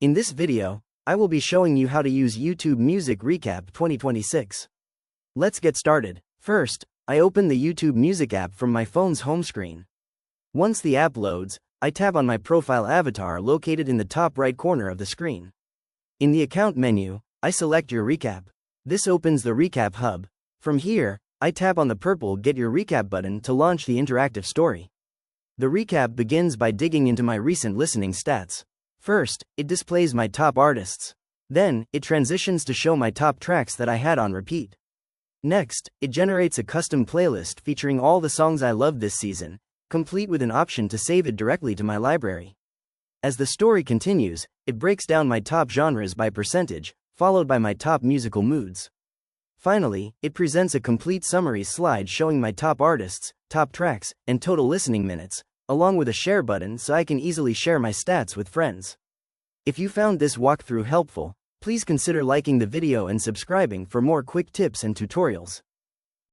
In this video, I will be showing you how to use YouTube Music Recap 2026. Let's get started. First, I open the YouTube Music app from my phone's home screen. Once the app loads, I tap on my profile avatar located in the top right corner of the screen. In the account menu, I select Your Recap. This opens the Recap Hub. From here, I tap on the purple Get Your Recap button to launch the interactive story. The recap begins by digging into my recent listening stats. First, it displays my top artists. Then, it transitions to show my top tracks that I had on repeat. Next, it generates a custom playlist featuring all the songs I loved this season, complete with an option to save it directly to my library. As the story continues, it breaks down my top genres by percentage, followed by my top musical moods. Finally, it presents a complete summary slide showing my top artists, top tracks, and total listening minutes, along with a share button so I can easily share my stats with friends. If you found this walkthrough helpful, please consider liking the video and subscribing for more quick tips and tutorials.